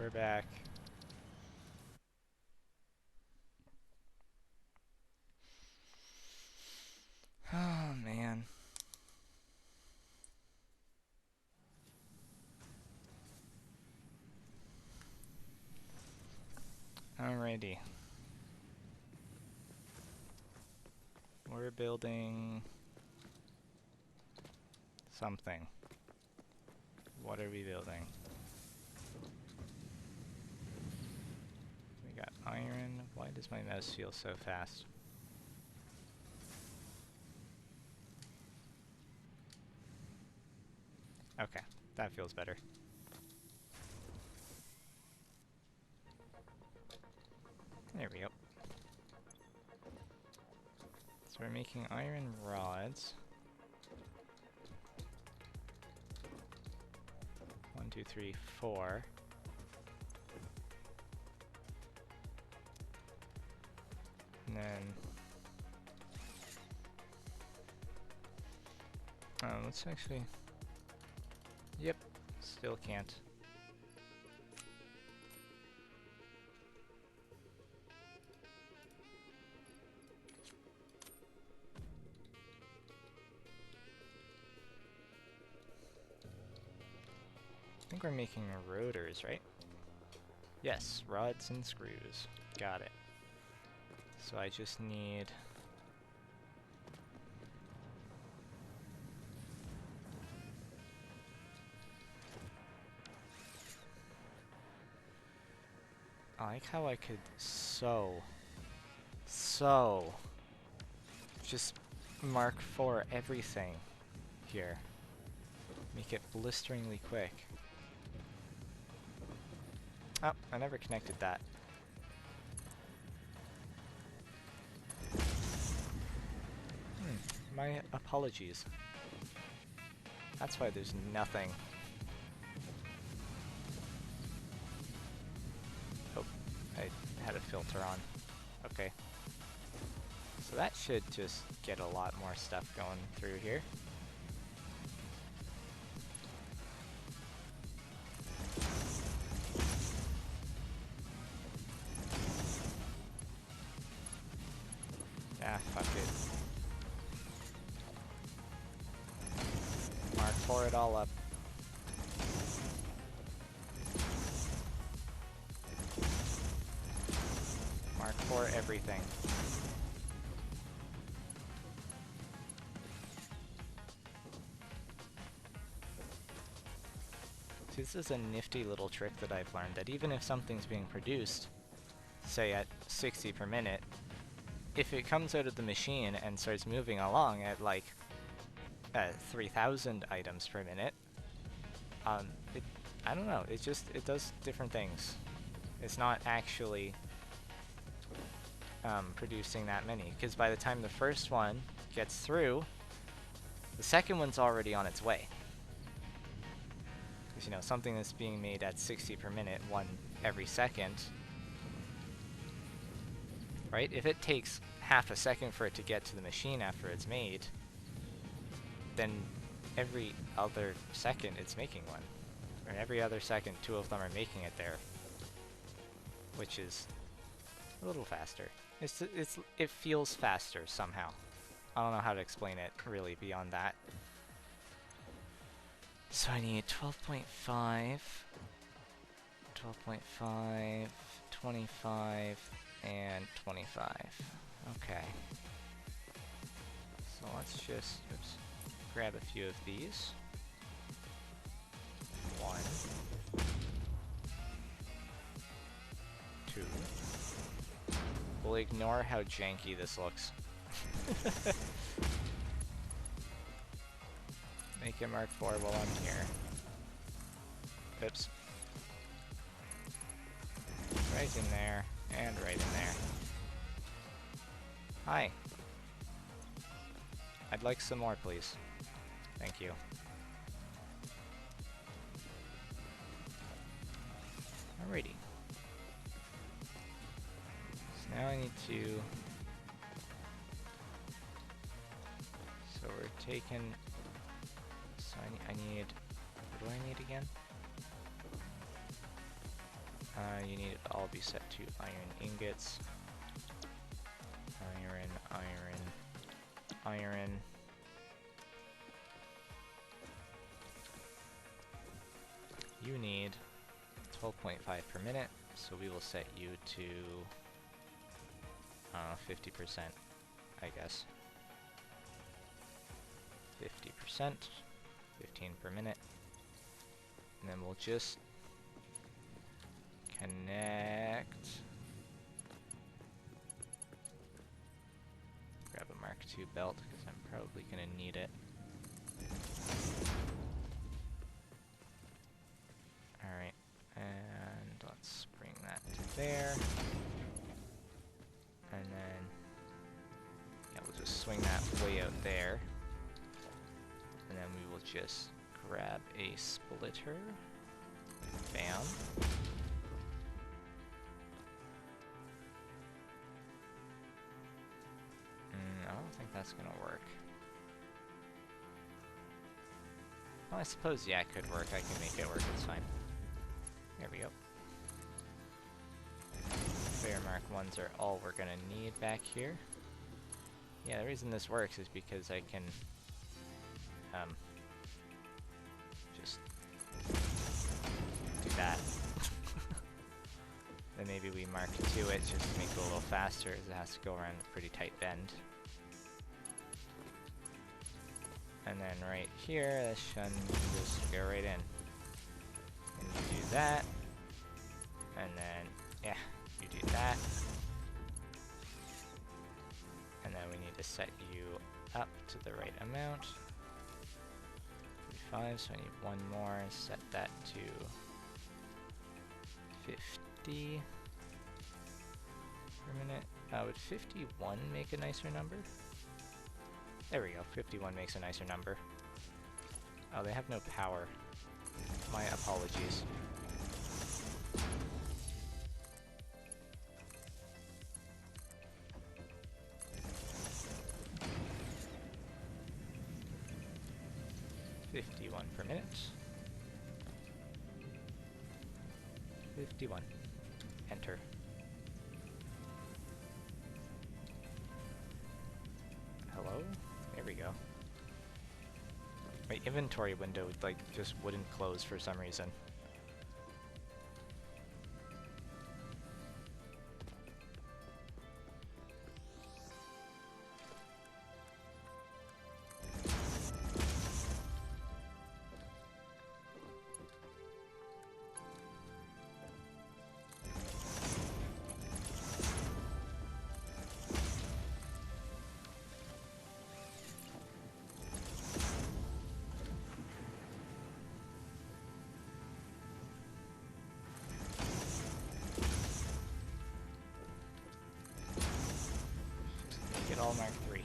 we're back. Oh, man. Alrighty. We're building something. What are we building? We got iron. Why does my mouse feel so fast? Okay, that feels better. There we go. So we're making iron rods. 1, 2, 3, 4. And then... let's actually... Yep, still can't. I think we're making rotors, right? Yes, rods and screws. Got it. So I just need... I like how I could just mark for everything here. Make it blisteringly quick. Oh, I never connected that. My apologies. That's why there's nothing. Oh, I had a filter on. Okay. So that should just get a lot more stuff going through here. Ah, fuck it. Mark for it all up. Mark for everything. See, this is a nifty little trick that I've learned, that even if something's being produced, say at 60 per minute, if it comes out of the machine and starts moving along at like 3,000 items per minute, I don't know, it does different things. It's not actually producing that many, because by the time the first one gets through, the second one's already on its way. Because, you know, something that's being made at 60 per minute, one every second, right? If it takes half a second for it to get to the machine after it's made, then every other second it's making one. Or every other second, two of them are making it there. Which is a little faster. It feels faster somehow. I don't know how to explain it really beyond that. So I need 12.5, 12.5, 25, and 25. Okay. So let's just grab a few of these. 1, 2. We'll ignore how janky this looks. Make it mark 4 while I'm here. Oops. Right in there, and right in there. Hi. I'd like some more, please. Thank you. Alrighty. So now I need to... So we're taking... So I need... What do I need again? You need it to all be set to iron ingots. Iron, iron, iron. You need 12.5 per minute, so we will set you to 50%, I guess. 50%, 15 per minute. And then we'll just connect. Grab a Mark II belt, because I'm probably going to need it. Alright, and let's bring that to there. And then, yeah, we'll just swing that way out there. And then we will just grab a splitter. Bam. I don't think that's gonna work. Well, I suppose, yeah, it could work. I can make it work, it's fine. There we go. Fair Mark 1s are all we're gonna need back here. Yeah, the reason this works is because I can just do that. Then maybe we Mark II it just to make it a little faster, as it has to go around a pretty tight bend. And then right here, this shun can just go right in. And you do that. And then, yeah, you do that. And then we need to set you up to the right amount. 35, so I need one more. Set that to 50 per minute. Would 51 make a nicer number? There we go, 51 makes a nicer number. Oh, they have no power. My apologies. $51 per minute. 51. Enter. Hello? There we go. My inventory window, like, just wouldn't close for some reason. All Mark III.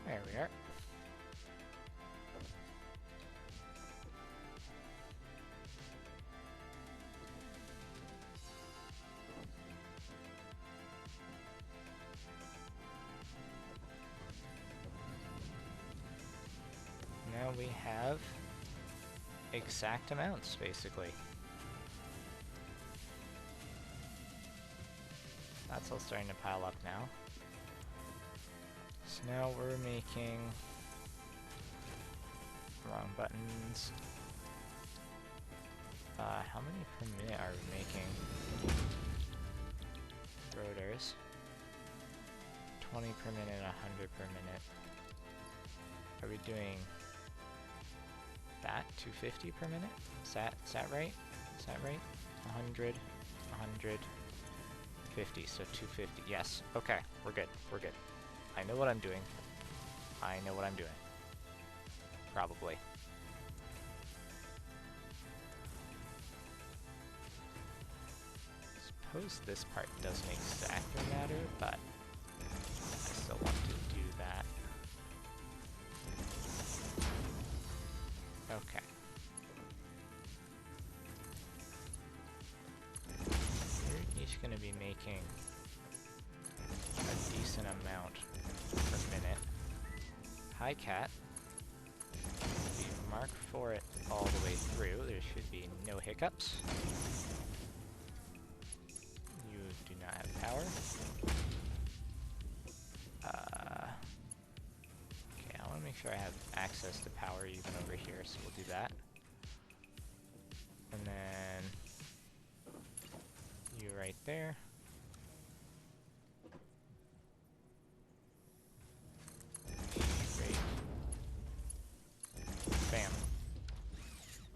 There we are. Now we have exact amounts, basically. That's all starting to pile up now. So now we're making... wrong buttons. How many per minute are we making? Rotors. 20 per minute, 100 per minute. Are we doing that? 250 per minute? Is that right? Is that right? 100, 150, so 250. Yes. Okay, we're good. We're good. I know what I'm doing. I know what I'm doing. Probably. Suppose this part doesn't exactly matter, but I still want to do that. Okay. You're each going to be making a decent amount per minute. Hi, cat. If you mark for it all the way through, there should be no hiccups. You do not have power. Okay, I want to make sure I have access to power even over here, so we'll do that. And then you right there. Great. Bam.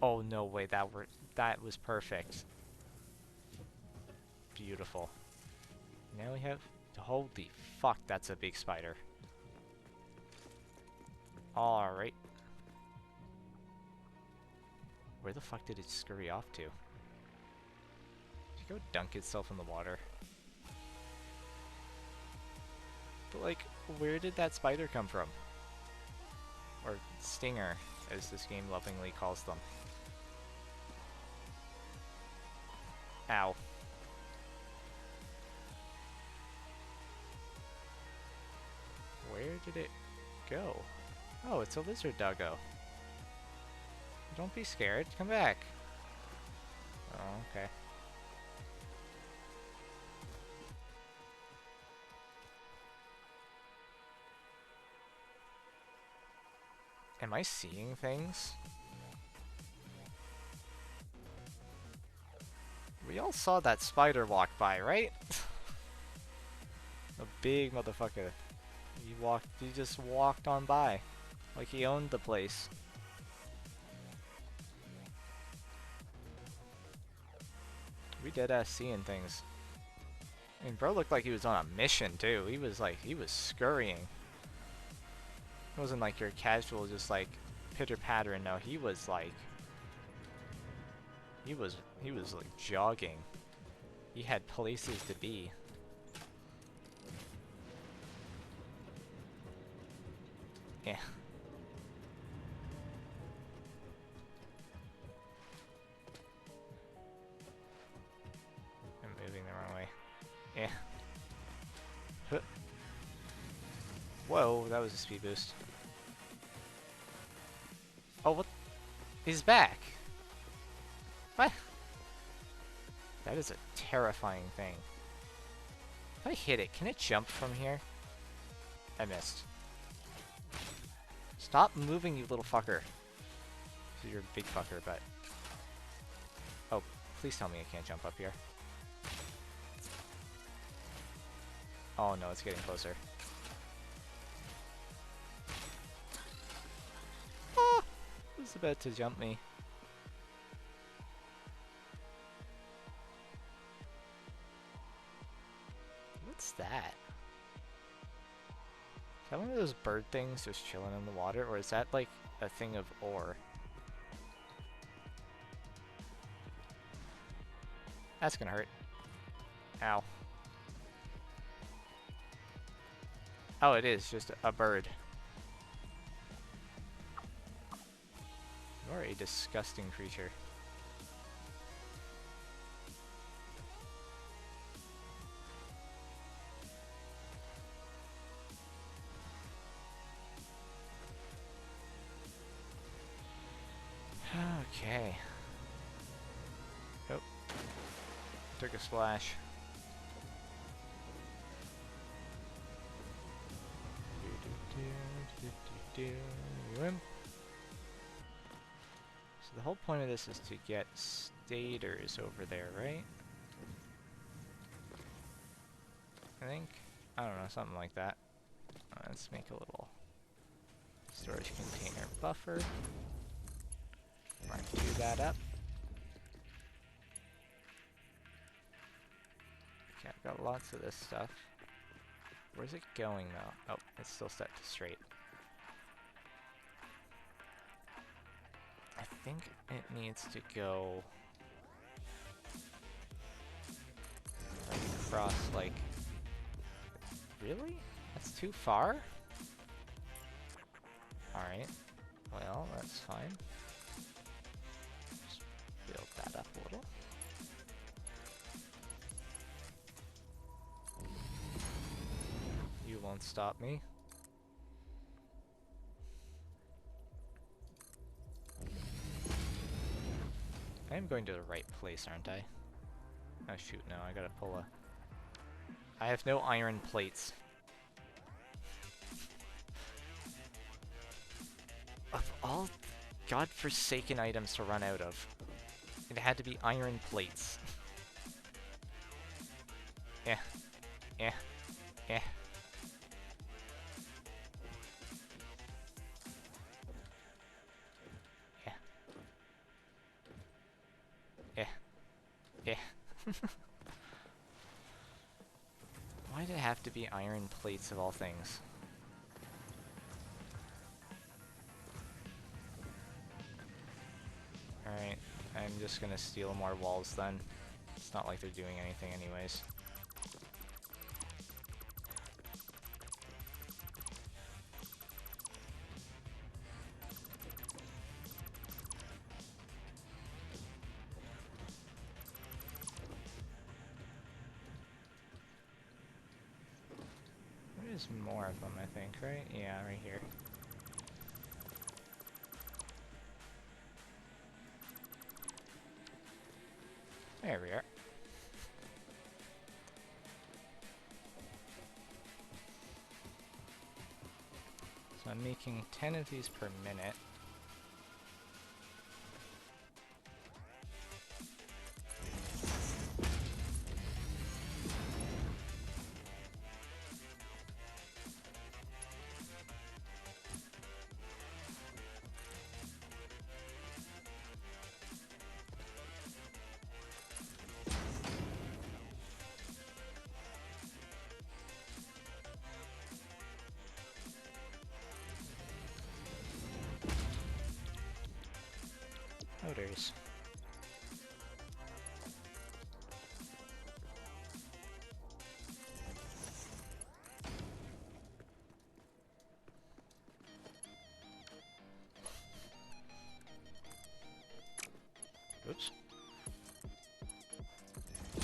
Oh no way, that was perfect. Beautiful. Now we have, holy fuck, that's a big spider. Alright. Where the fuck did it scurry off to? Did it go dunk itself in the water? But like, where did that spider come from? Or stinger, as this game lovingly calls them. Ow. Where did it go? Oh, it's a lizard doggo. Don't be scared. Come back. Oh, okay. Am I seeing things? We all saw that spider walk by, right? A big motherfucker. He just walked on by. Like he owned the place. We deadass seeing things. I mean, bro looked like he was on a mission too. He was scurrying. It wasn't like your casual just like pitter-pattering. No, he was like jogging. He had places to be. Yeah. I'm moving the wrong way. Yeah. Huh. Whoa, that was a speed boost. Oh, what? He's back. What? That is a terrifying thing. If I hit it, can it jump from here? I missed. Stop moving, you little fucker. So you're a big fucker, but... Oh, please tell me I can't jump up here. Oh no, it's getting closer. Ah! It was about to jump me. What's that? Is that one of those bird things just chilling in the water, or is that like a thing of ore? That's gonna hurt. Ow. Oh, it is just a bird. You are a disgusting creature. Okay. Oh. Took a splash. So the whole point of this is to get stators over there, right? I think. I don't know, something like that. Let's make a little storage container buffer. Mark that up. Okay, I've got lots of this stuff. Where's it going though? Oh, it's still set to straight. I think it needs to go like across, like... Really? That's too far? Alright. Well, that's fine. Just build that up a little. You won't stop me. I am going to the right place, aren't I? Oh shoot, no, I gotta pull a... I have no iron plates. Of all godforsaken items to run out of, it had to be iron plates. Yeah. Yeah. Yeah. Yeah. Yeah. Yeah. Why did it have to be iron plates of all things? Alright, I'm just gonna steal more walls then. It's not like they're doing anything anyways. There's more of them, I think, right? Yeah, right here. There we are. So I'm making 10 of these per minute. Motors. Oops. This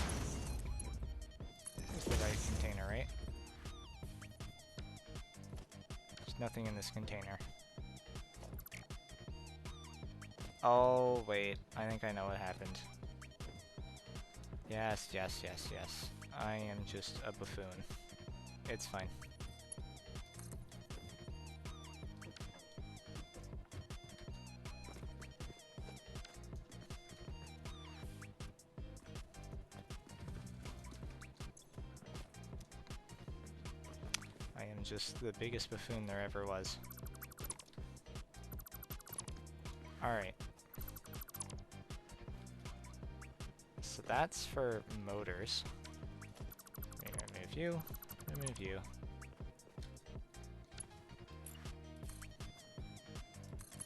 is the right container, right? There's nothing in this container. Oh, wait. I think I know what happened. Yes, yes, yes, yes. I am just a buffoon. It's fine. I am just the biggest buffoon there ever was. Alright. So that's for motors. Remove you. Remove you.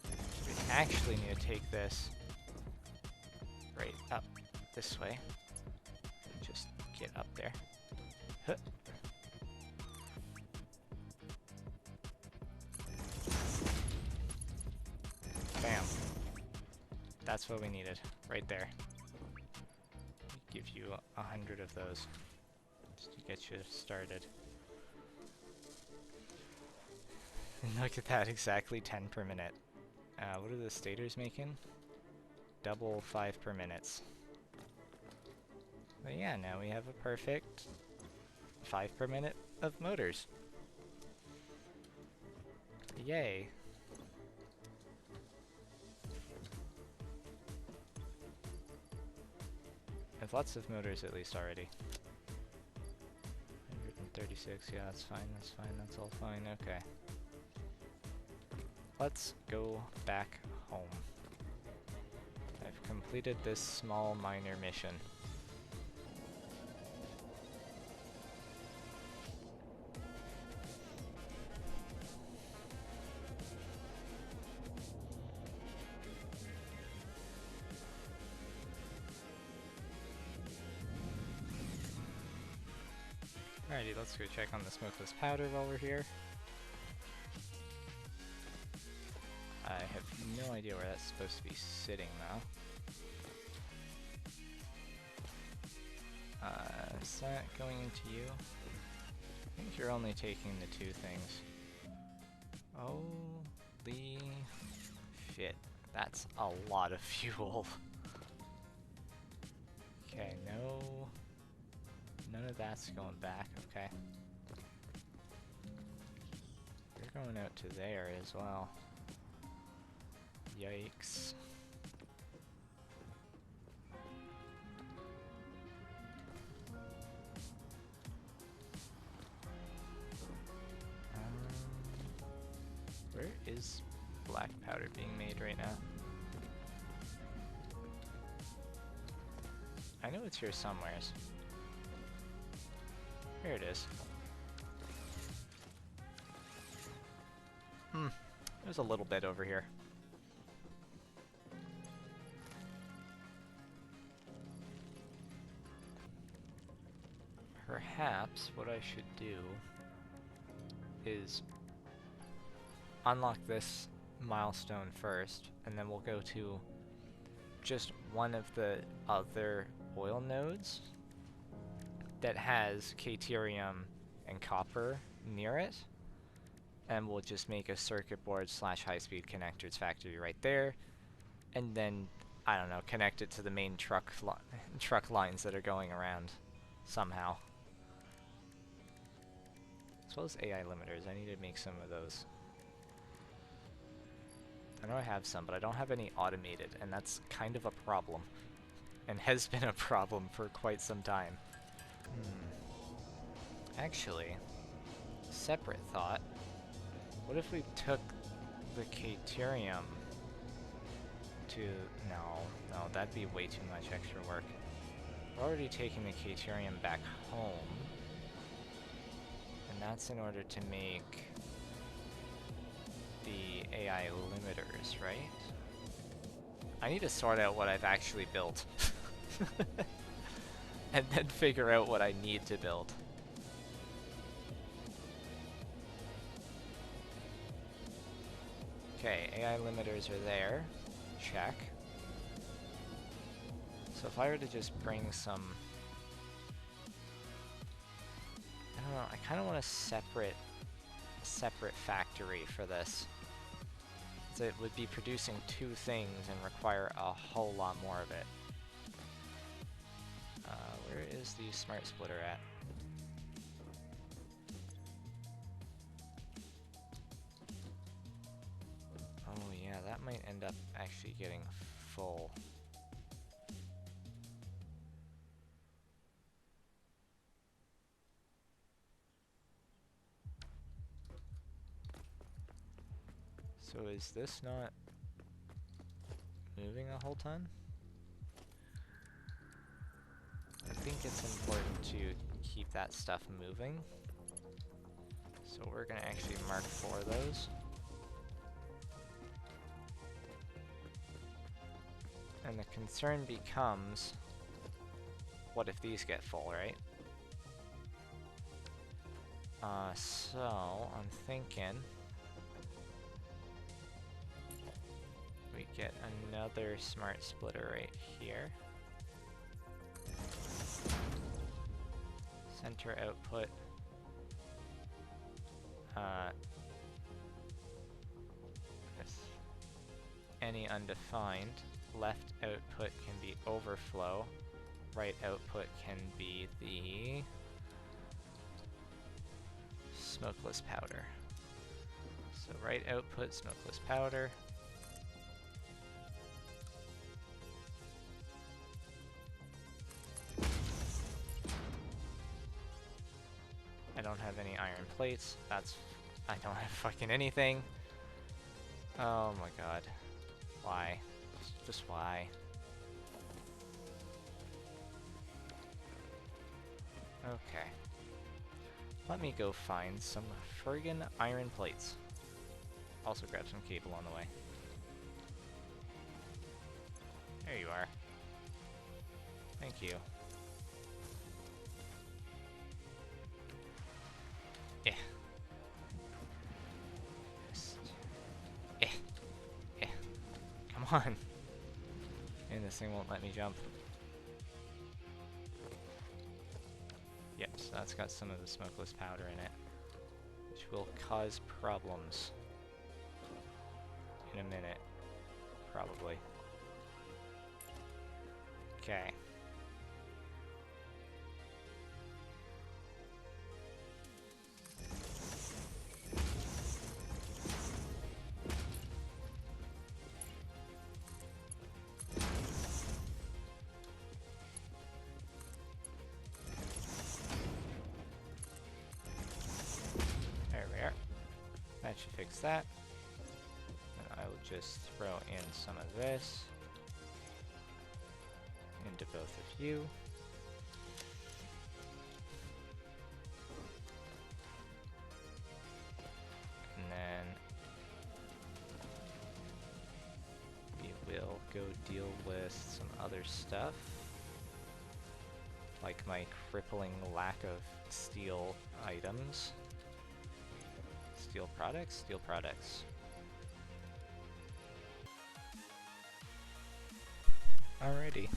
So we actually need to take this right up this way. Just get up there. Huh. Bam. That's what we needed, right there. Give you 100 of those just to get you started. Look at that, exactly 10 per minute. What are the stators making? Double 5 per minute. But yeah, now we have a perfect 5 per minute of motors. Yay. I have lots of motors at least already. 136, yeah, that's fine, that's all fine, okay. Let's go back home. I've completed this small minor mission. Alrighty, let's go check on the smokeless powder while we're here. I have no idea where that's supposed to be sitting though. Is that going into you? I think you're only taking the 2 things. Holy shit, that's a lot of fuel. Okay, none of that's going back, okay. You're going out to there as well. Yikes. Where is black powder being made right now? I know it's here somewheres. Here it is. There's a little bit over here. Perhaps what I should do is unlock this milestone first, and then we'll go to just one of the other oil nodes that has Caterium and copper near it, and we'll just make a circuit board / high-speed connectors factory right there, and then, I don't know, connect it to the main truck lines that are going around somehow. As well as AI limiters, I need to make some of those. I know I have some, but I don't have any automated, and that's kind of a problem. And has been a problem for quite some time. Actually, separate thought. What if we took the Caterium to... No, that'd be way too much extra work. We're already taking the Caterium back home. And that's in order to make the AI limiters, right? I need to sort out what I've actually built. And then figure out what I need to build. Okay, AI limiters are there. Check. So if I were to just bring some... I don't know, I kind of want a separate factory for this. So it would be producing 2 things and require a whole lot more of it. Where is the smart splitter at? Oh yeah, that might end up actually getting full. So is this not moving a whole ton? I think it's important to keep that stuff moving. So we're gonna actually mark 4 of those. And the concern becomes, what if these get full, right? So I'm thinking we get another smart splitter right here. Center output. Any undefined. Left output can be overflow. Right output can be the smokeless powder. So right output, smokeless powder. I don't have any iron plates. I don't have fucking anything. Oh my god. Why? Just why? Okay. Let me go find some friggin' iron plates. Also grab some cable on the way. There you are. Thank you. on. And this thing won't let me jump. Yep, so that's got some of the smokeless powder in it, which will cause problems in a minute, probably. Okay. There we are. That should fix that. And I will just throw in some of this into both of you. And then we will go deal with some other stuff, like my crippling lack of steel items. Steel products? Steel products. Alrighty.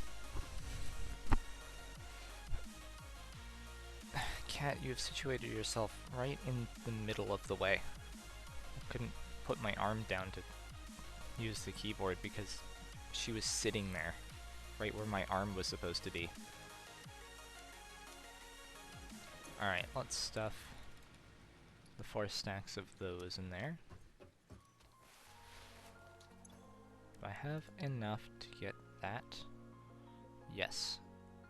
Cat, you have situated yourself right in the middle of the way. I couldn't put my arm down to use the keyboard because she was sitting there, right where my arm was supposed to be. Alright, let's stuff the 4 stacks of those in there. Do I have enough to get that? Yes.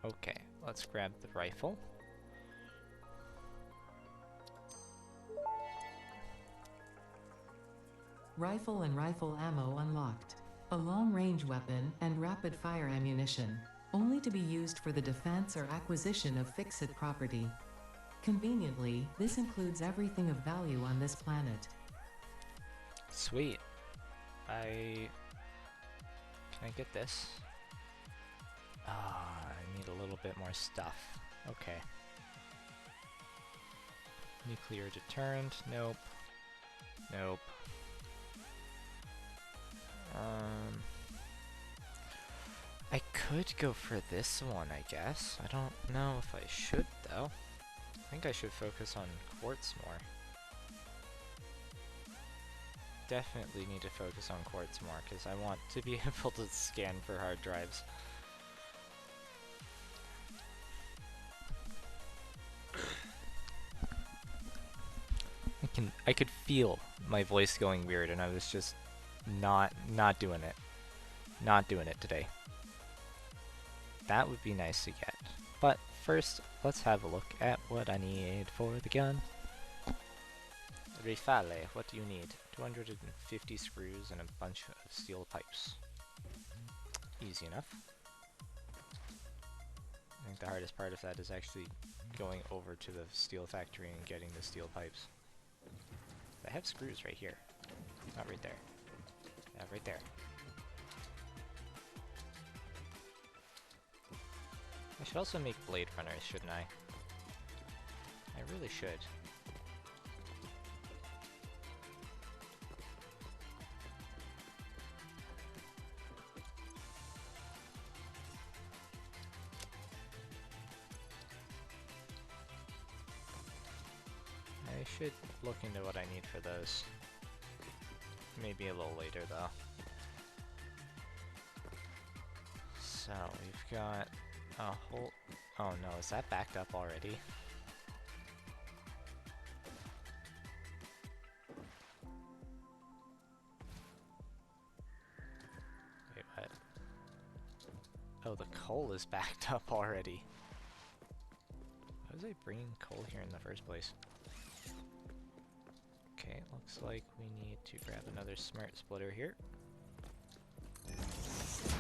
Okay, let's grab the rifle. Rifle and rifle ammo unlocked. A long-range weapon and rapid-fire ammunition, only to be used for the defense or acquisition of fixed property. Conveniently, this includes everything of value on this planet. Sweet. Can I get this? Ah, I need a little bit more stuff. Okay. Nuclear deterrent, nope. Nope. I could go for this one, I guess. I don't know if I should, though. I think I should focus on quartz more. Definitely need to focus on quartz more, because I want to be able to scan for hard drives. I could feel my voice going weird, and I was just not doing it. Not doing it today. That would be nice to get. But first, let's have a look at what I need for the gun. Rifale, what do you need? 250 screws and a bunch of steel pipes. Easy enough. I think the hardest part of that is actually going over to the steel factory and getting the steel pipes. I have screws right here. Not right there. Yeah, right there. I should also make blade runners, shouldn't I? I really should. I should look into what I need for those. Maybe a little later, though. So, we've got a whole... Oh no, is that backed up already? Wait, what? Oh, the coal is backed up already. Why was I bringing coal here in the first place? Okay, it looks like we need to grab another smart splitter here. Let's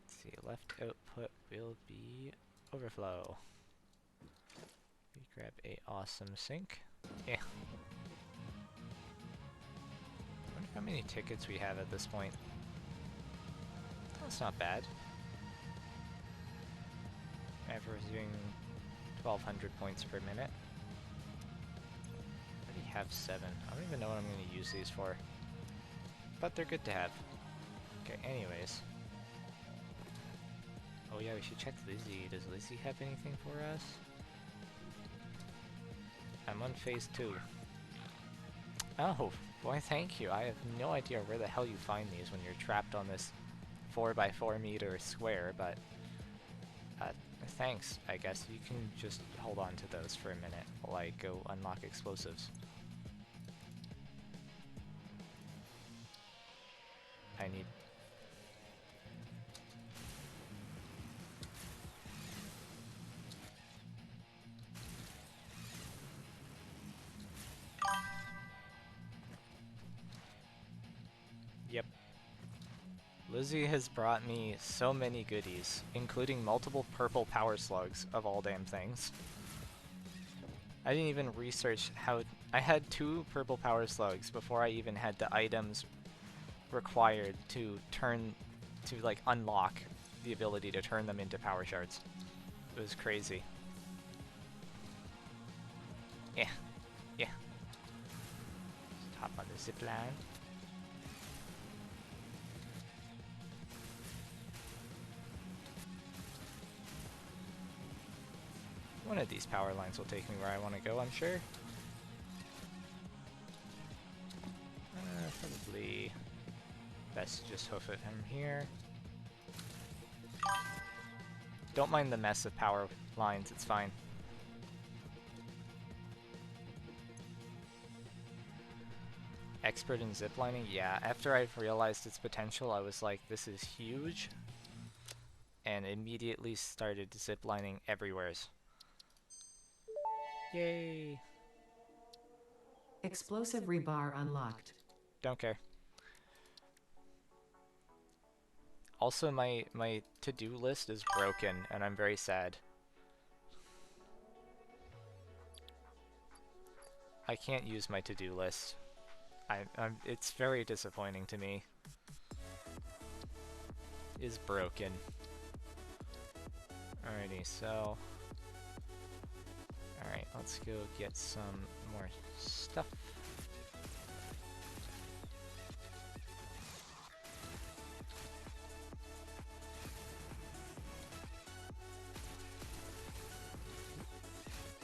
see, left output will be overflow. We grab a awesome sink. Yeah. I wonder how many tickets we have at this point. That's not bad. Averaging 1200 points per minute. Pretty have 7. I don't even know what I'm going to use these for. But they're good to have. Okay, anyways. Oh yeah, we should check Lizzie. Does Lizzie have anything for us? I'm on phase 2. Oh, boy, thank you. I have no idea where the hell you find these when you're trapped on this 4x4 meter square, but thanks, I guess. You can just hold on to those for a minute while I go unlock explosives. I need... Yep. Lizzie has brought me so many goodies, including multiple purple power slugs, of all damn things. I didn't even research how... I had 2 purple power slugs before I even had the items required to like, unlock the ability to turn them into power shards. It was crazy. Yeah. Yeah. Just hop on the zip line. One of these power lines will take me where I want to go, I'm sure. Probably best to just hoof it from here. Don't mind the mess of power lines, it's fine. Expert in ziplining? Yeah, after I realized its potential, I was like, this is huge. And immediately started ziplining everywheres. Yay! Explosive rebar unlocked. Don't care. Also, my to-do list is broken, and I'm very sad. I can't use my to-do list. It's very disappointing to me. Is broken. Alrighty, so... Alright, let's go get some more stuff.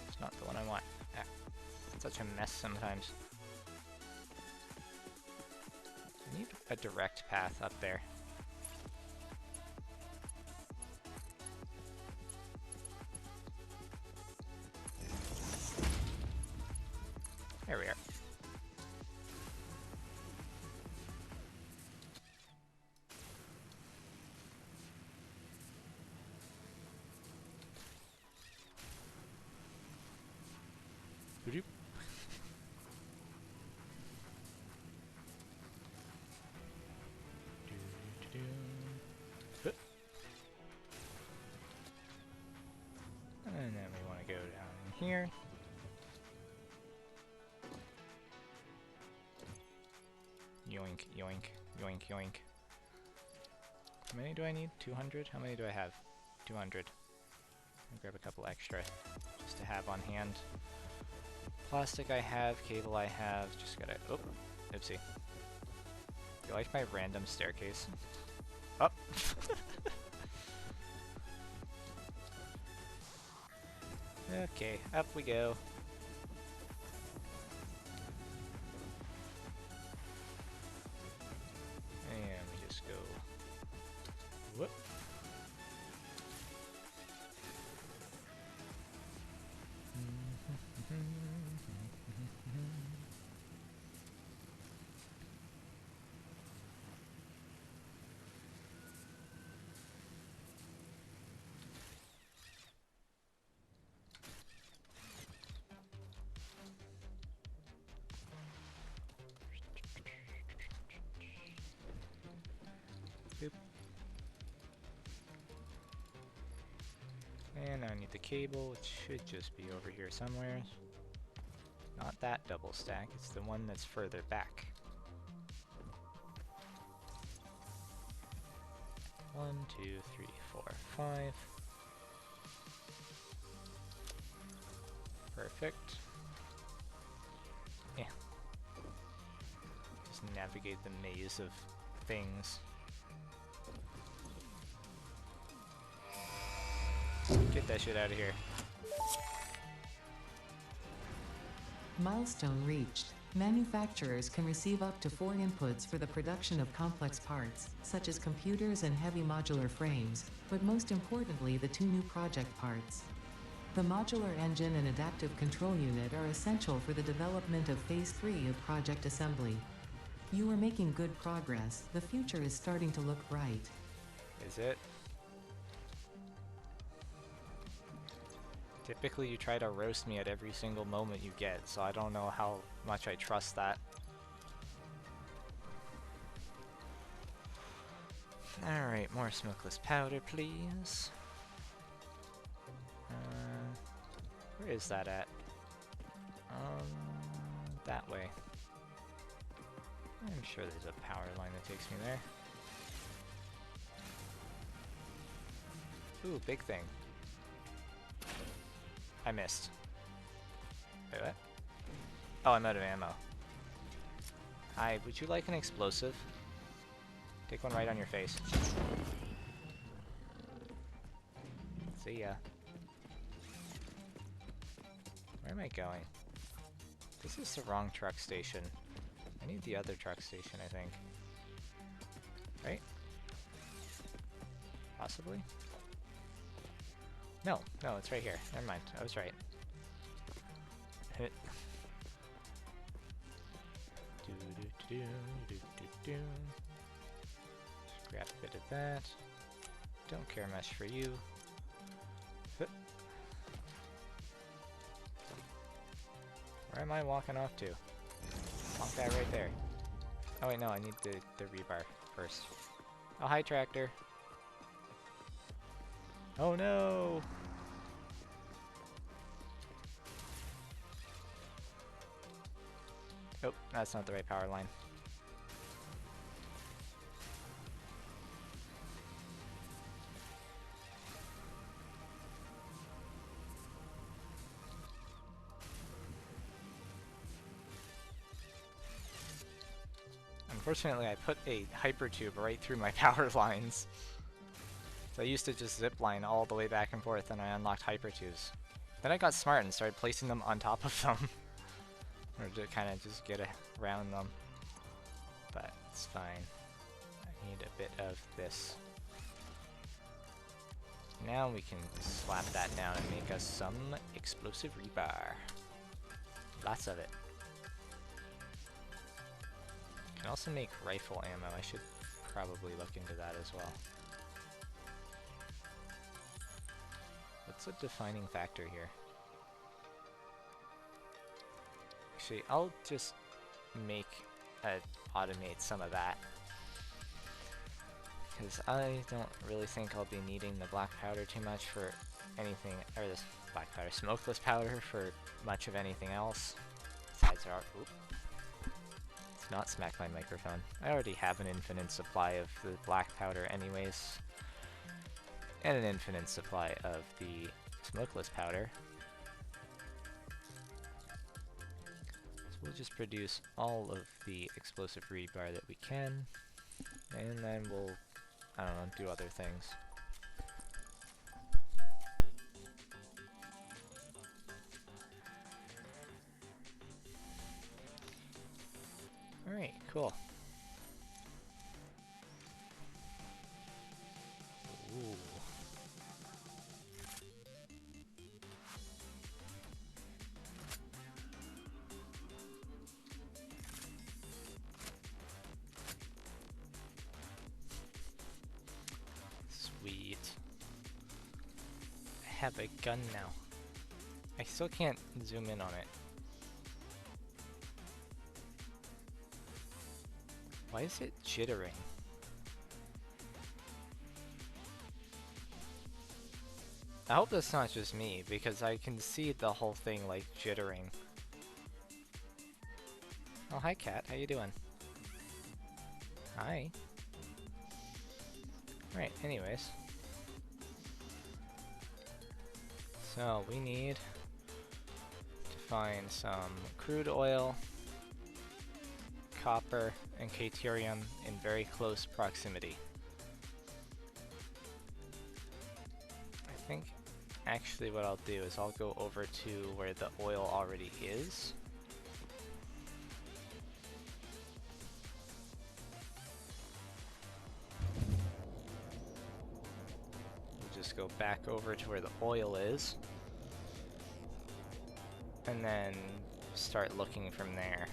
It's not the one I want. Ah, it's such a mess sometimes. I need a direct path up there. There we are. Boop. And then we want to go down in here. Yoink, yoink, yoink, yoink. How many do I need? 200? How many do I have? 200. I'll grab a couple extra just to have on hand. Plastic I have, cable I have, just gotta... Oh, oopsie. You like my random staircase? Up! Okay, up we go. And we just go... Whoop. Boop. And I need the cable, which should just be over here somewhere. Not that double stack, it's the one that's further back. 1, 2, 3, 4, 5. Perfect. Yeah. just navigate the maze of things. Get that shit out of here. Milestone reached. Manufacturers can receive up to 4 inputs for the production of complex parts, such as computers and heavy modular frames, but most importantly the 2 new project parts. The modular engine and adaptive control unit are essential for the development of Phase 3 of Project Assembly. You are making good progress. The future is starting to look bright. Is it? Typically you try to roast me at every single moment you get, so I don't know how much I trust that. Alright, more smokeless powder, please. Where is that at? That way. I'm sure there's a power line that takes me there. Ooh, big thing. I missed. Wait, what? Oh, I'm out of ammo. Hi, would you like an explosive? Take one right on your face. See ya. Where am I going? This is the wrong truck station. I need the other truck station, I think. Right? Possibly? No, no, it's right here. Never mind, I was right. Hit. Just grab a bit of that. Don't care much for you. Where am I walking off to? Walk that right there. Oh wait, no, I need the rebar first. Oh, hi, tractor. Oh no! Oh, that's not the right power line. Unfortunately, I put a hypertube right through my power lines. So I used to just zipline all the way back and forth, and I unlocked hypertubes. Then I got smart and started placing them on top of them. Or to kind of just get around them. But it's fine. I need a bit of this. Now we can slap that down and make us some explosive rebar. Lots of it. Can also make rifle ammo. I should probably look into that as well. What's a defining factor here? Actually, I'll just automate some of that. Because I don't really think I'll be needing the black powder too much for anything, or this black powder, smokeless powder for much of anything else. Besides our, oop. Let's not smack my microphone. I already have an infinite supply of the black powder anyways. And an infinite supply of the smokeless powder. So we'll just produce all of the explosive rebar that we can. And then we'll, I don't know, do other things. Alright, cool. Ooh. Sweet. I have a gun now. I still can't zoom in on it. Why is it jittering? I hope that's not just me, because I can see the whole thing like jittering. Oh, hi cat, how you doing? Hi. Right, anyways. So, we need to find some crude oil, copper and caterium in very close proximity. I think actually what I'll do is I'll go over to where the oil already is. We'll just go back over to where the oil is. And then start looking from there.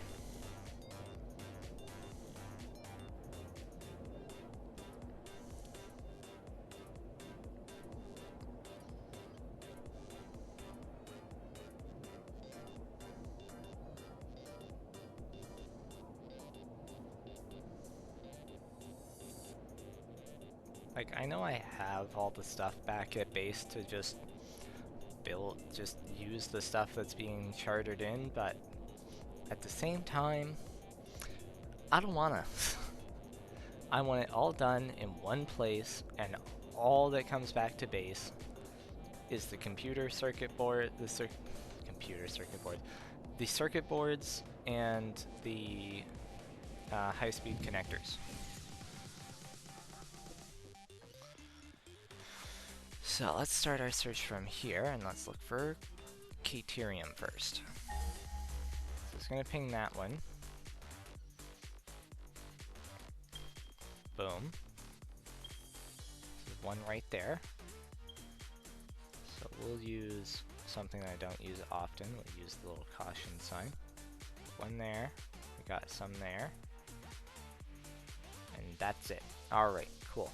Like, I know I have all the stuff back at base to just use the stuff that's being chartered in, but at the same time, I don't wanna. I want it all done in one place, and all that comes back to base is the computer circuit board, the circuit boards, and the high-speed connectors. So let's start our search from here, and let's look for caterium first. So it's going to ping that one. Boom. There's one right there. So we'll use something that I don't use often. We'll use the little caution sign. One there. We got some there. And that's it. Alright, cool.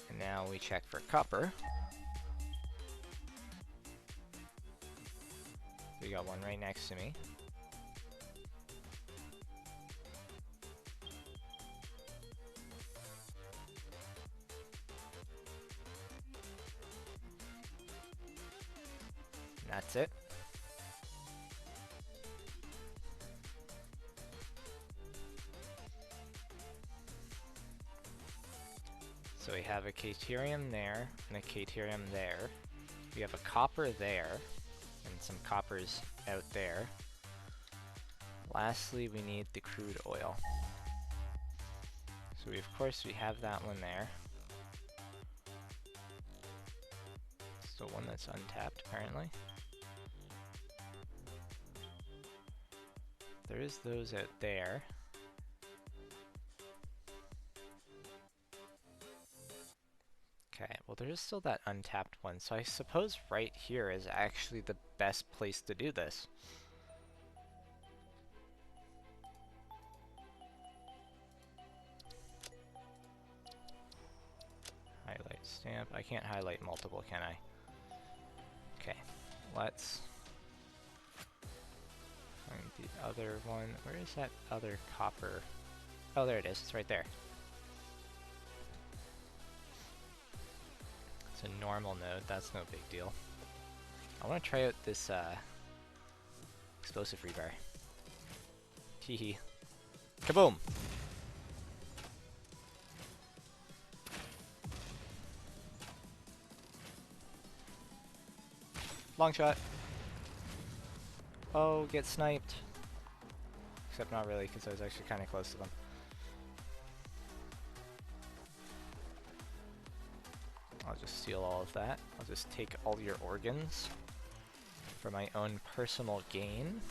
And now we check for copper. We got one right next to me. And that's it. So we have a caterium there, and a caterium there. We have a copper there, and some coppers out there. Lastly, we need the crude oil. So of course we have that one there. Still one that's untapped, apparently. There is those out there. Okay, well there is still that untapped one, so I suppose right here is actually the best place to do this. Highlight stamp. I can't highlight multiple, can I? Okay, let's find the other one. Where is that other copper? Oh, there it is. It's right there. It's a normal node. That's no big deal. I want to try out this explosive rebar. Teehee. Kaboom! Long shot. Oh, get sniped. Except not really, because I was actually kind of close to them. I'll just steal all of that. I'll just take all your organs for my own personal gain.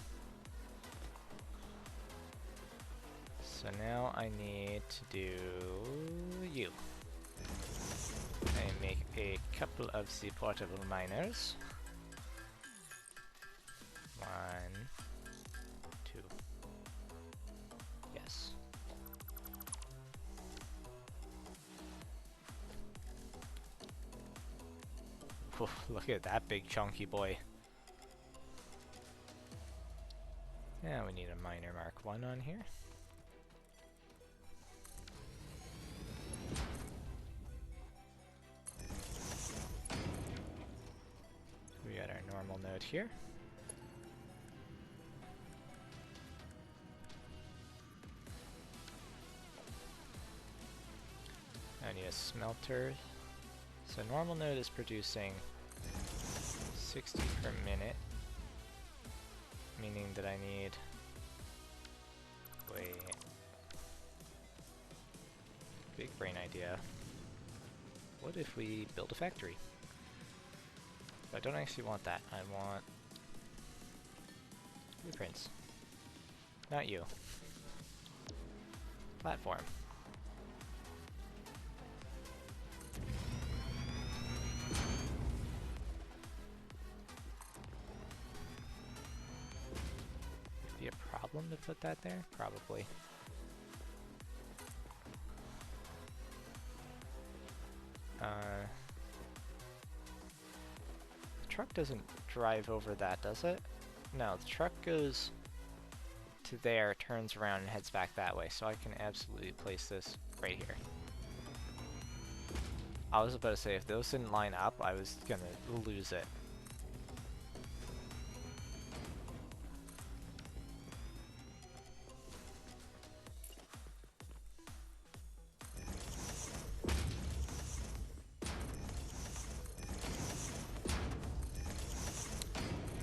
So now I need to do you. I make a couple of the portable miners. 1, 2. Yes. Oof, look at that big chunky boy. Yeah, we need a miner Mark 1 on here. We got our normal node here. I need a smelter. So normal node is producing 60 per minute. meaning that I need... Wait... Big brain idea. What if we build a factory? But I don't actually want that. I want... blueprints. Not you. Platform. Be a problem to put that there? Probably. The truck doesn't drive over that, does it? No, the truck goes to there, turns around, and heads back that way, so I can absolutely place this right here. I was about to say, if those didn't line up, I was gonna lose it.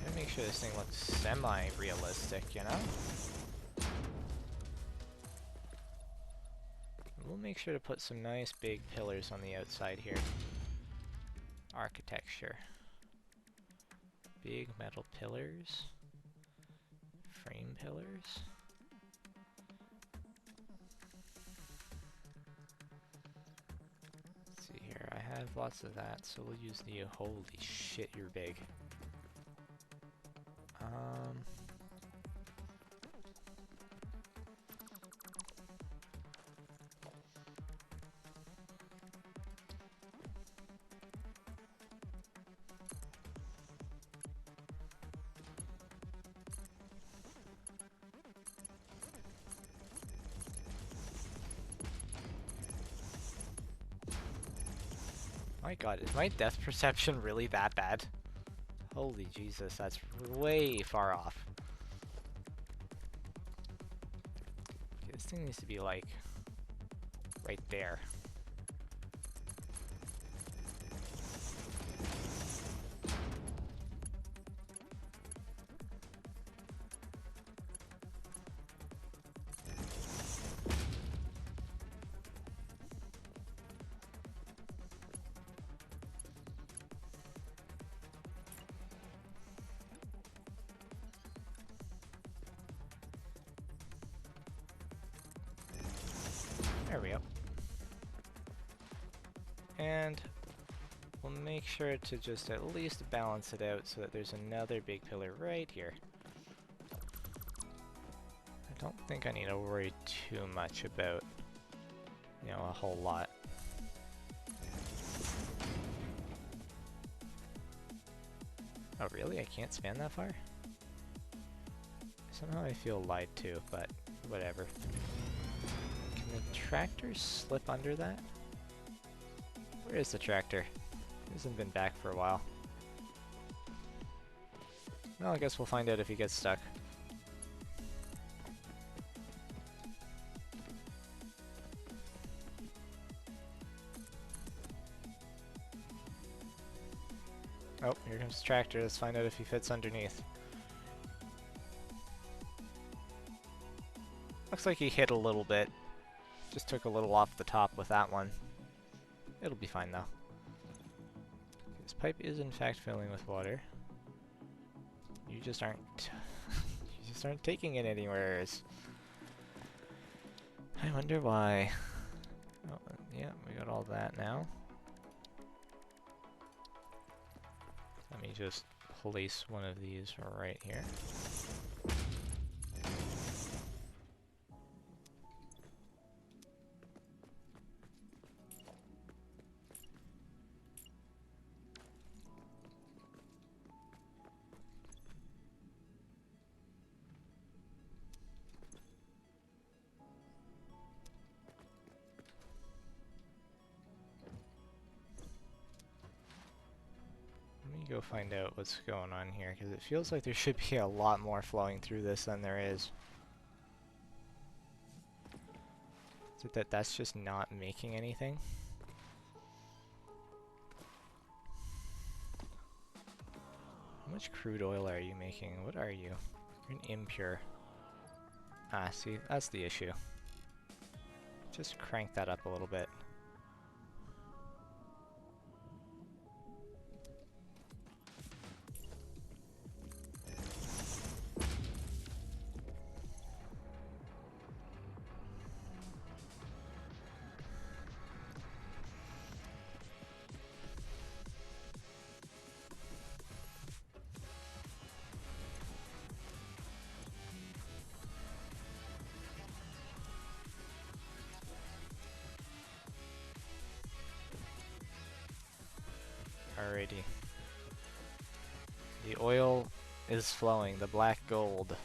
Gotta make sure this thing looks semi-realistic, you know? We'll make sure to put some nice big pillars on the outside here. Architecture. Big metal pillars. Frame pillars. Let's see here, I have lots of that, so we'll use the... Holy shit, you're big. My god, is my depth perception really that bad? Holy Jesus, that's way far off. Okay, this thing needs to be like right there. There we go. And we'll make sure to just at least balance it out so that there's another big pillar right here. I don't think I need to worry too much about, you know, a whole lot. Oh really? I can't span that far? Somehow I feel lied to, but whatever. Can the tractor slip under that? Where is the tractor? He hasn't been back for a while. Well, I guess we'll find out if he gets stuck. Oh, here comes the tractor. Let's find out if he fits underneath. Looks like he hit a little bit. Just took a little off the top with that one. It'll be fine though. This pipe is in fact filling with water. You just aren't... you just aren't taking it anywhere. I wonder why. Oh, yeah, we got all that now. Let me just place one of these right here. Go find out what's going on here, because it feels like there should be a lot more flowing through this than there is. Is it that that's just not making anything? How much crude oil are you making? What are you? You're an impure. Ah, see, that's the issue. Just crank that up a little bit. Alrighty. The oil is flowing. The black gold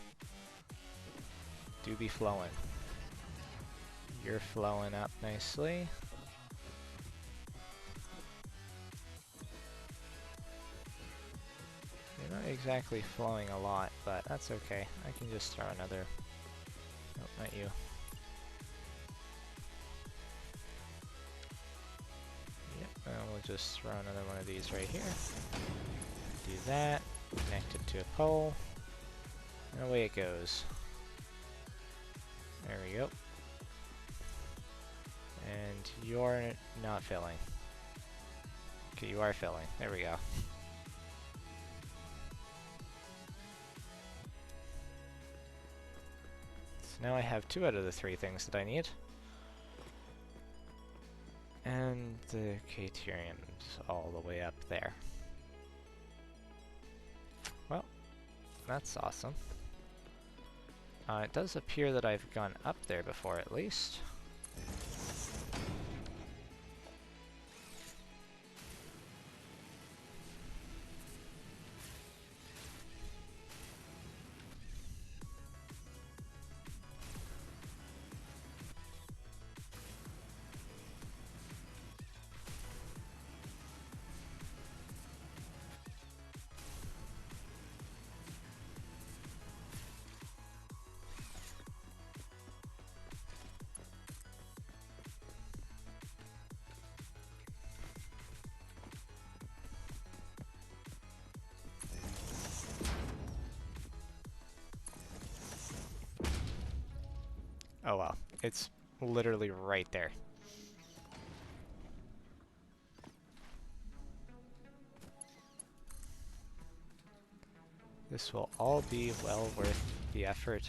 do be flowing. You're flowing up nicely. You're not exactly flowing a lot, but that's okay. I can just throw another... Nope, not you. Yep, and we'll just throw another one of these right here. Do that, connect it to a pole, and away it goes. There we go. And you're not filling. Okay, you are filling. There we go. So now I have 2 out of the 3 things that I need. And the Caterium's all the way up there. Well, that's awesome. It does appear that I've gone up there before, at least. Oh well, it's literally right there. This will all be well worth the effort.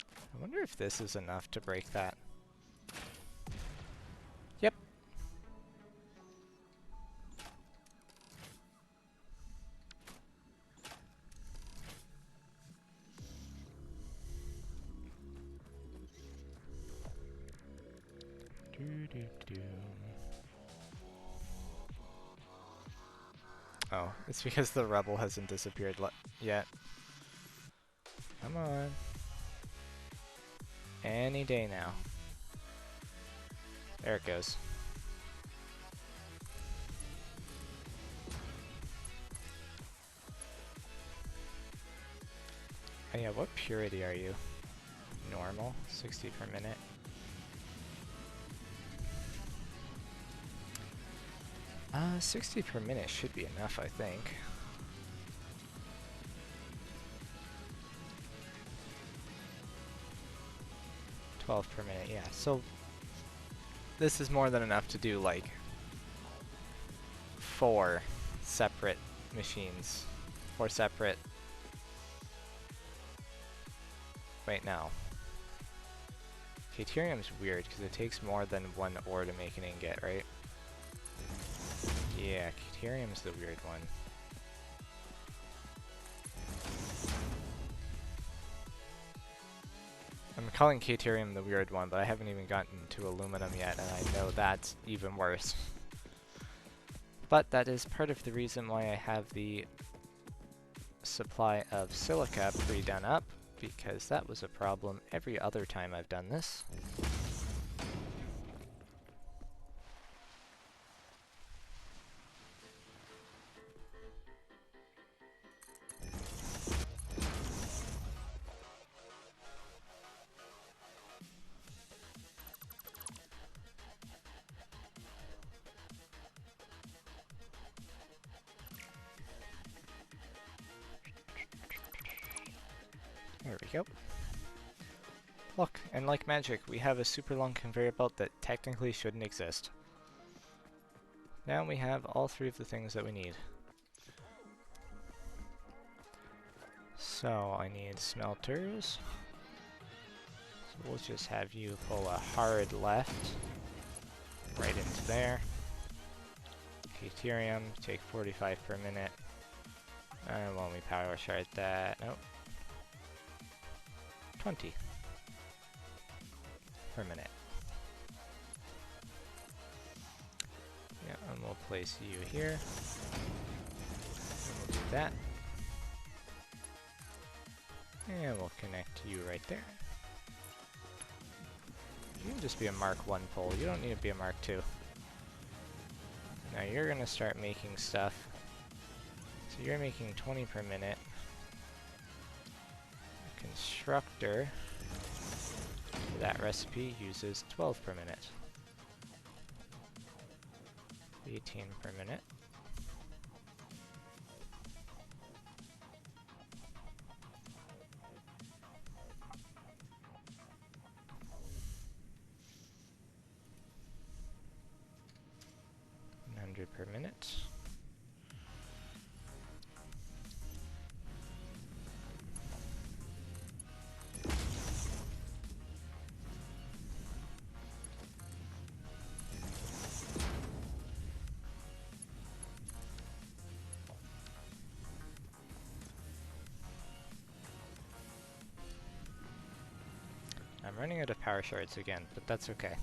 I wonder if this is enough to break that. Yep. Oh, it's because the rebel hasn't disappeared yet. Come on. Any day now. There it goes. Oh yeah, what purity are you? Normal? 60 per minute? 60 per minute should be enough, I think. $12 per minute, yeah. So this is more than enough to do like 4 separate machines. 4 separate... Wait, no. Caterium's weird because it takes more than 1 ore to make an ingot, right? Yeah, Caterium's the weird one. I'm calling Caterium the weird one, but I haven't even gotten to aluminum yet, and I know that's even worse. But that is part of the reason why I have the supply of silica pre-done up, because that was a problem every other time I've done this. we go. Look, and like magic, we have a super long conveyor belt that technically shouldn't exist. Now we have all three of the things that we need. So I need smelters. So we'll just have you pull a hard left right into there. Deuterium, take 45 per minute. And when we power shard that, nope. 20 per minute. Yeah, and we'll place you here. And we'll do that. And we'll connect you right there. You can just be a Mark 1 pole, you don't need to be a Mark 2. Now you're gonna start making stuff. So you're making 20 per minute. A constructor for that recipe uses 12 per minute. 18 per minute. Per minute. I'm running out of power shards again, but that's okay.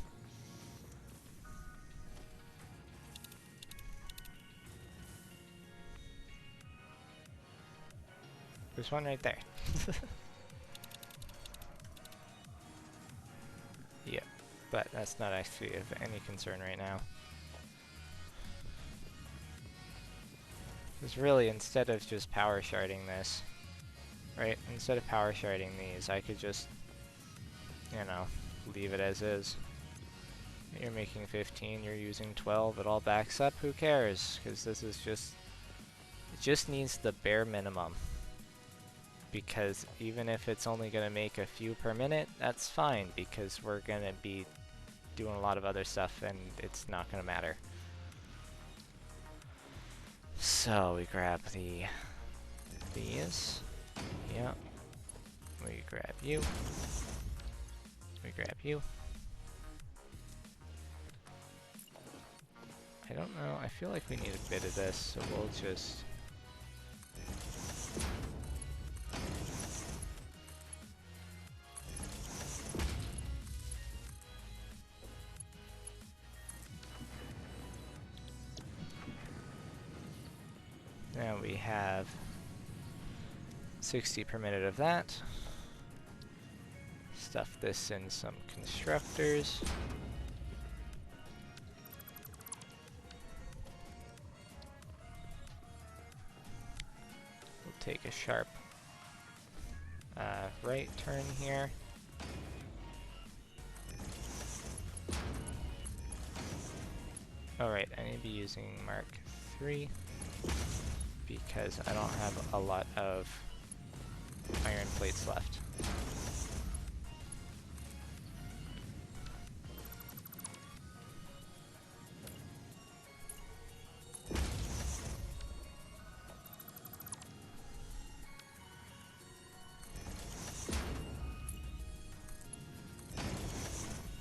There's one right there. Yep, but that's not actually of any concern right now. Because really, instead of just power sharding this, right, instead of power sharding these, I could just, you know, leave it as is. You're making 15, you're using 12, it all backs up, who cares? Because this is just, it just needs the bare minimum. Because even if it's only going to make a few per minute, that's fine, because we're going to be doing a lot of other stuff and it's not going to matter. So we grab these. Yep. We grab you. We grab you. I don't know, I feel like we need a bit of this, so we'll just... Now we have 60 per minute of that. Stuff this in some constructors. We'll take a sharp right turn here. Alright, I need to be using Mark 3 because I don't have a lot of iron plates left.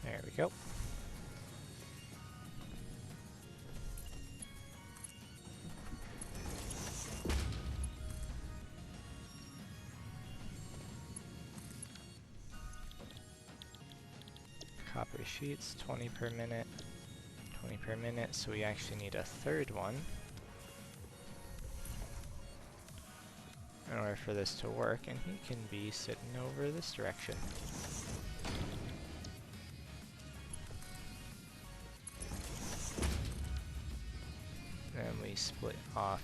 There we go. Copper sheets, 20 per minute, 20 per minute, so we actually need a third one in order for this to work, and he can be sitting over this direction. Then we split off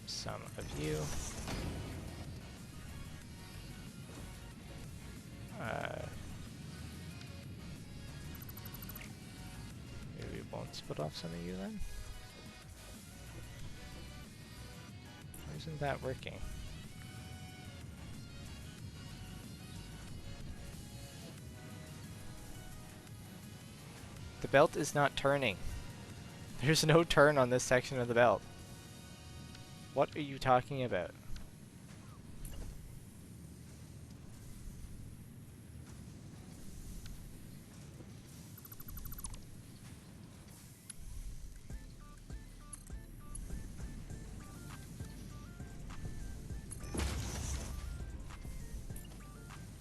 some of you. Maybe we won't split off some of you then? Why isn't that working? The belt is not turning. There's no turn on this section of the belt. What are you talking about?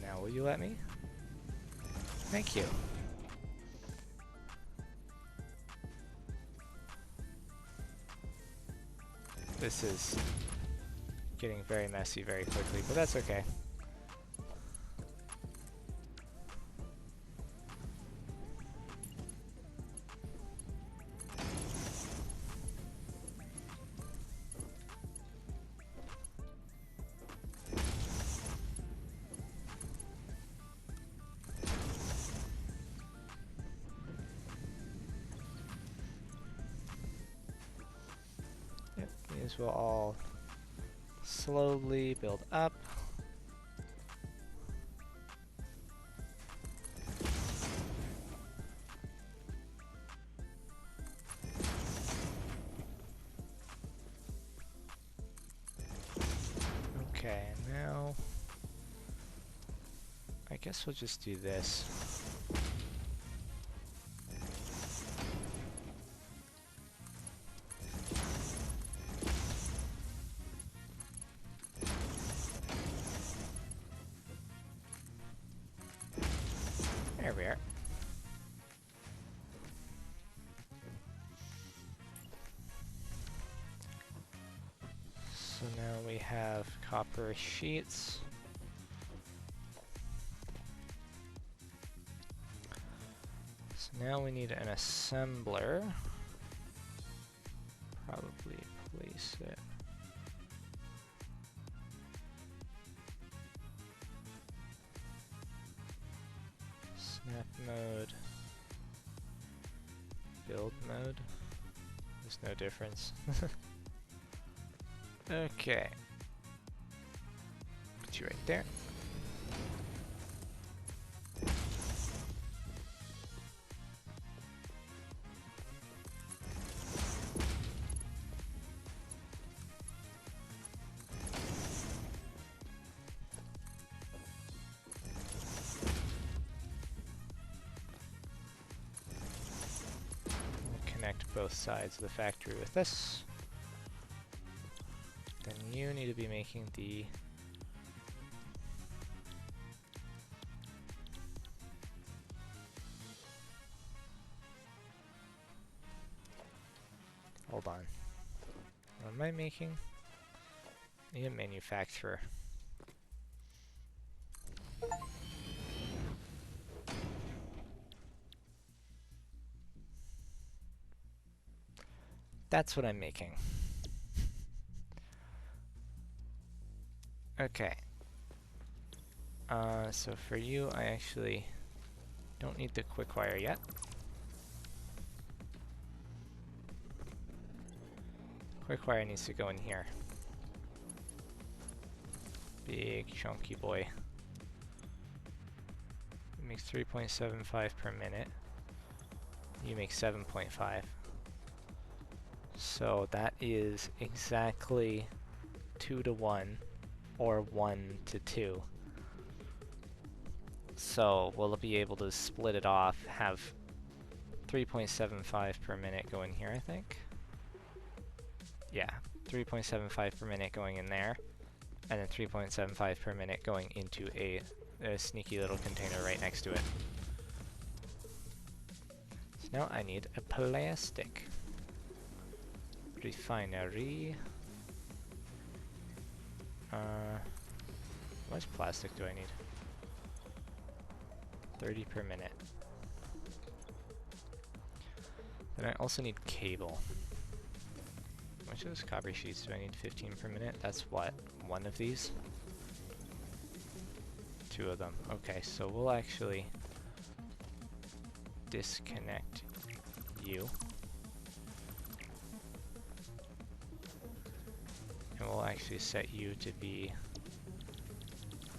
Now will you let me? Thank you. This is getting very messy very quickly, but that's okay. Yep, these will all slowly build up. Okay, now I guess we'll just do this. There we are. So now we have copper sheets. So now we need an assembler. Probably place it. Snap mode. Build mode. There's no difference. Okay. Put you right there. We'll connect both sides of the factory with this. Then you need to be making the hold on. What am I making? I need a manufacturer. That's what I'm making. Okay. So for you, I actually don't need the quick wire yet. Quick wire needs to go in here. Big chunky boy. It makes 3.75 per minute. You make 7.5. So that is exactly 2 to 1 or 1 to 2. So we'll be able to split it off, have 3.75 per minute go in here, I think. Yeah, 3.75 per minute going in there, and then 3.75 per minute going into a sneaky little container right next to it. So now I need a plastic refinery. How much plastic do I need? 30 per minute. Then I also need cable. How much of those copper sheets do I need? 15 per minute? That's what? One of these? 2 of them. Okay, so we'll actually disconnect you. And we'll actually set you to be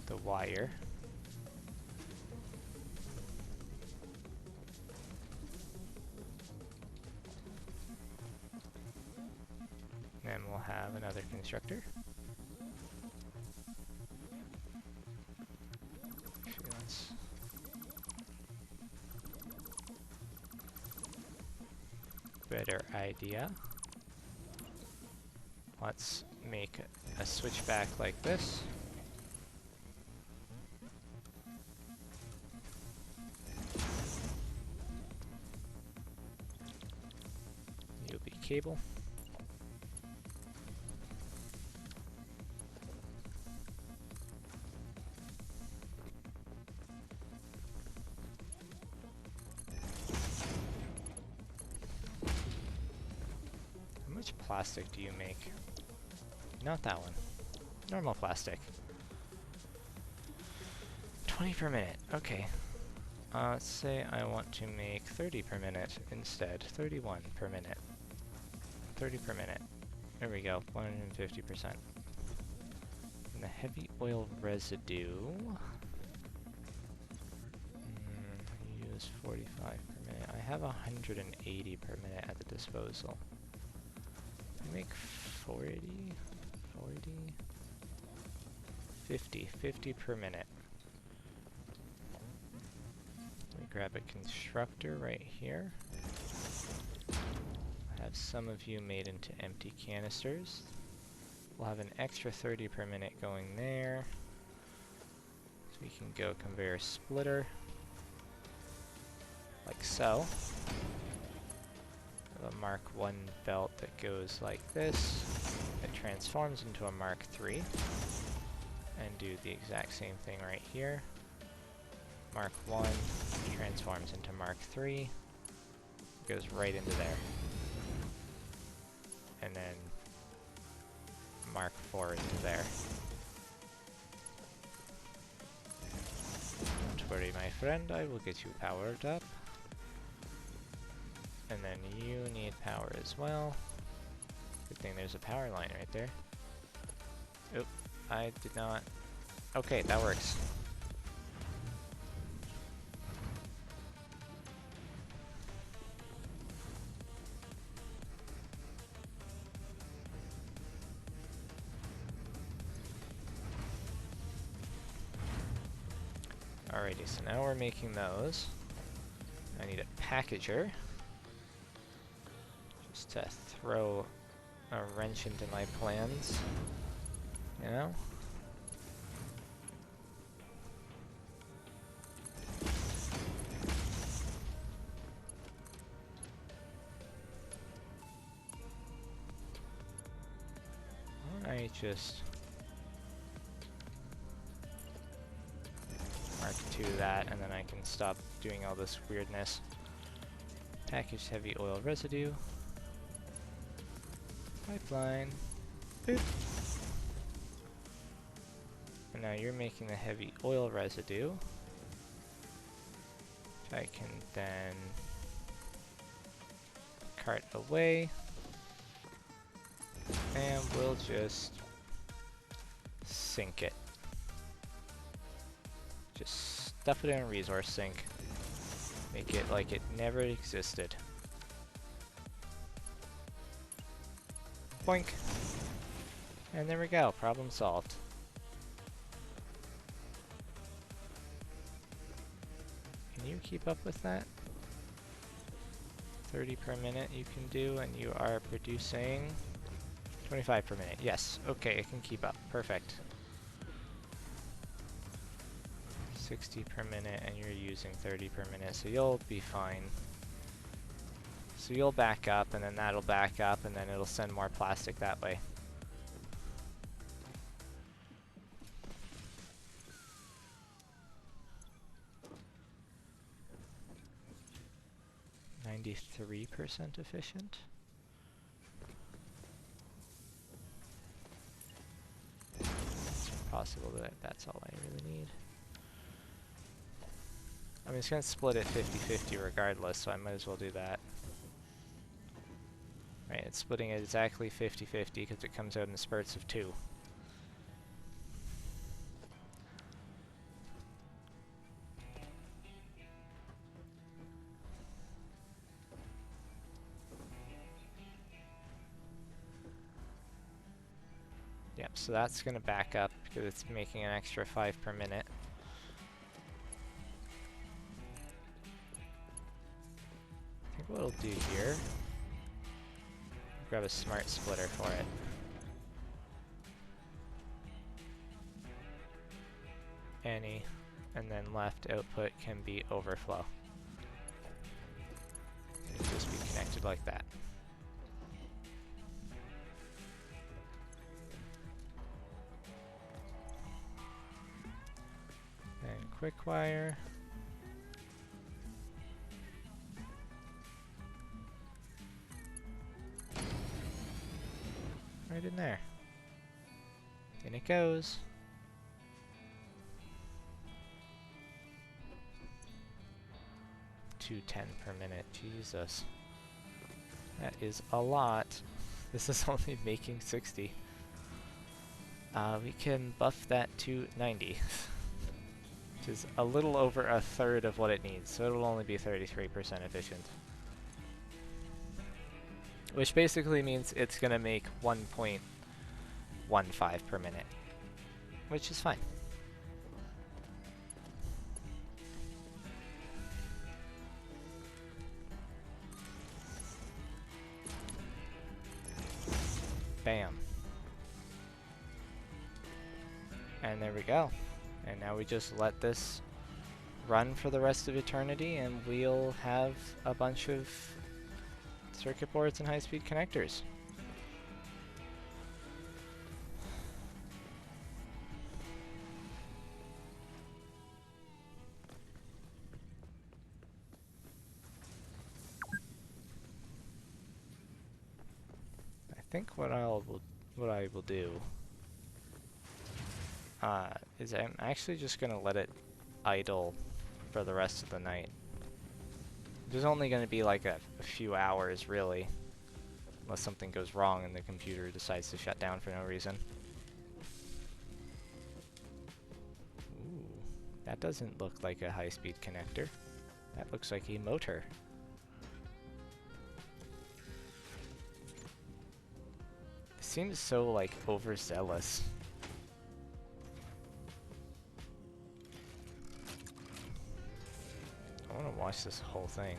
the wire. we'll have another constructor. Actually, let's better idea. Let's make a switchback like this. You'll be cable. How much plastic do you make? Not that one. Normal plastic. 20 per minute. Okay. Let's say I want to make 30 per minute instead. 31 per minute. 30 per minute. There we go. 150%. And the heavy oil residue. Use 45 per minute. I have 180 per minute at the disposal. I make 40? 40? 50 per minute. Let me grab a constructor right here. I have some of you made into empty canisters. We'll have an extra 30 per minute going there. So we can go conveyor splitter. Like so. A Mark 1 belt that goes like this. It transforms into a Mark 3. And do the exact same thing right here. Mark 1 transforms into Mark 3. Goes right into there. And then Mark 4 into there. Don't worry, my friend, I will get you powered up. And then you need power as well. Good thing there's a power line right there. Oop, I did not... Okay, that works. Alrighty, so now we're making those. I need a packager. Just to throw a wrench into my plans, you know? I just Mark 2 that, and then I can stop doing all this weirdness. Package heavy oil residue. Pipeline. Boop. And now you're making the heavy oil residue. Which I can then cart away. And we'll just sink it. Just stuff it in a resource sink. Make it like it never existed. Boink! And there we go, problem solved. Can you keep up with that? 30 per minute you can do, and you are producing 25 per minute. Yes, okay, it can keep up. Perfect. 60 per minute, and you're using 30 per minute, so you'll be fine. So you'll back up, and then that'll back up, and then it'll send more plastic that way. %93 efficient. It's possible that that's all I really need. I mean, it's going to split it 50-50 regardless, so I might as well do that. Right, it's splitting it exactly 50-50 because it comes out in spurts of 2. Yep, so that's going to back up because it's making an extra 5 per minute. I think what we'll do here, grab a smart splitter for it. Any, and then left output can be overflow. It'll just be connected like that. And quick wire. Right in there. In it goes. $2.10 per minute. Jesus. That is a lot. This is only making 60. We can buff that to 90. Which is a little over a third of what it needs, so it'll only be 33% efficient. Which basically means it's going to make 1.15 per minute, which is fine. Bam. And there we go. And now we just let this run for the rest of eternity and we'll have a bunch of circuit boards and high-speed connectors. I think what I will do is I'm actually just gonna let it idle for the rest of the night. There's only going to be like a few hours, really, unless something goes wrong and the computer decides to shut down for no reason. Ooh, that doesn't look like a high-speed connector. That looks like a motor. It seems so, like, overzealous. I want to watch this whole thing.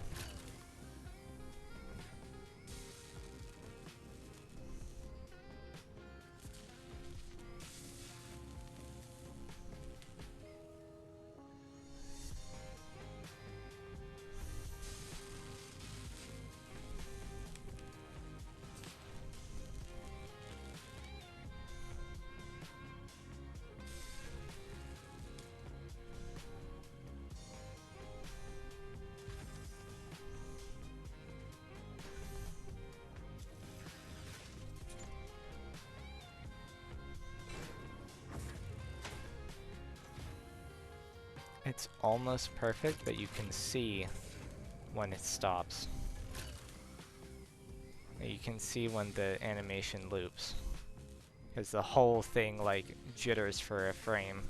It's almost perfect, but you can see when it stops. You can see when the animation loops, because the whole thing like jitters for a frame.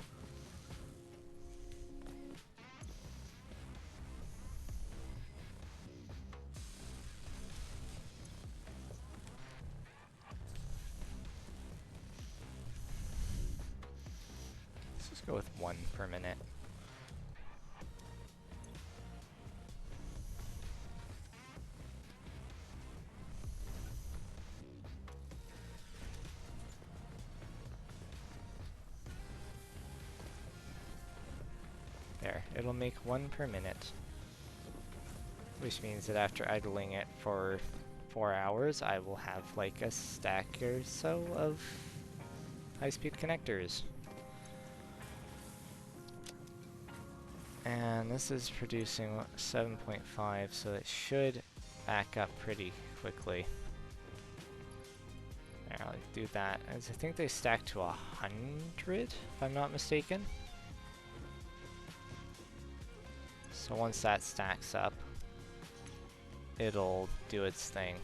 Let's just go with 1 per minute. There, it'll make 1 per minute. Which means that after idling it for 4 hours, I will have like a stack or so of high-speed connectors. And this is producing 7.5, so it should back up pretty quickly. There, I'll do that. As I think they stack to 100, if I'm not mistaken. So once that stacks up, it'll do its thing.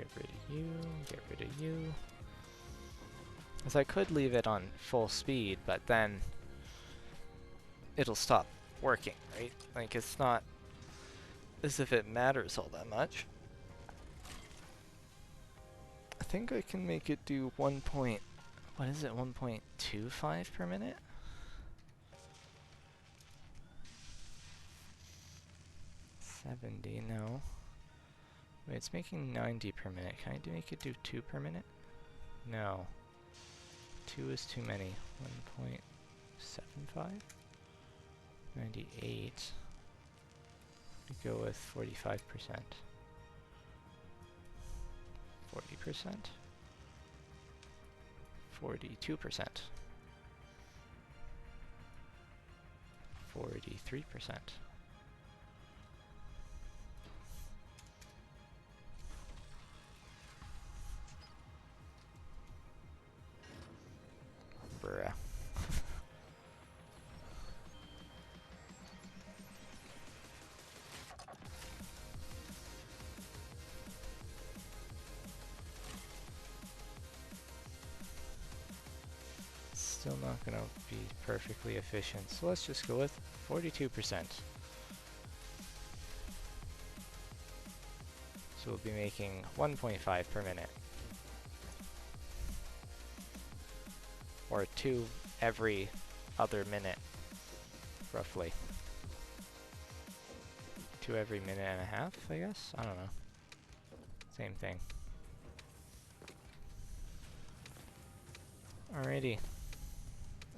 Get rid of you, get rid of you. Because I could leave it on full speed, but then it'll stop working, right? Like, it's not as if it matters all that much. I think I can make it do 1.25 per minute? $70, no. Wait, it's making 90 per minute. Can I make it do 2 per minute? No. 2 is too many. 1.75? 98. We go with 45%. 40%? 42%. 43%. Bruh. Still not gonna be perfectly efficient, so let's just go with 42%. So we'll be making 1.5 per minute. Or 2 every other minute, roughly. 2 every minute and a half, I guess? I don't know. Same thing. Alrighty.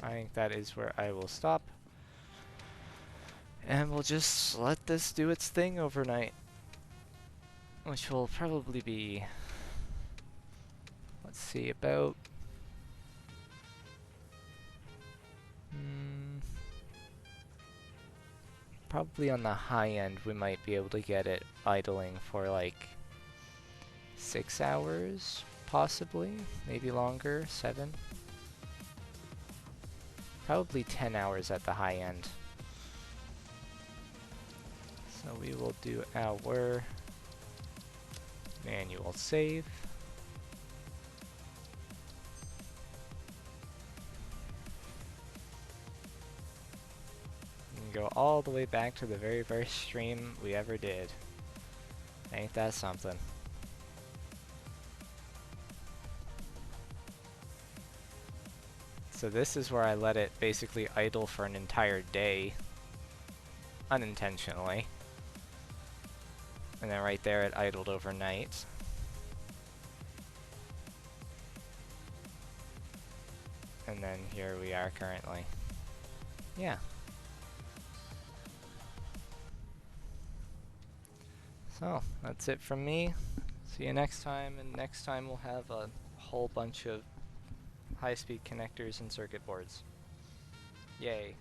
I think that is where I will stop. And we'll just let this do its thing overnight. Which will probably be, let's see, about probably on the high end we might be able to get it idling for like 6 hours, possibly, maybe longer, 7. Probably 10 hours at the high end. So we will do our manual save. And go all the way back to the very first stream we ever did. Ain't that something? So this is where I let it basically idle for an entire day, unintentionally. And then right there it idled overnight. And then here we are currently. Yeah. So, that's it from me. See you next time, and next time we'll have a whole bunch of high-speed connectors and circuit boards. Yay.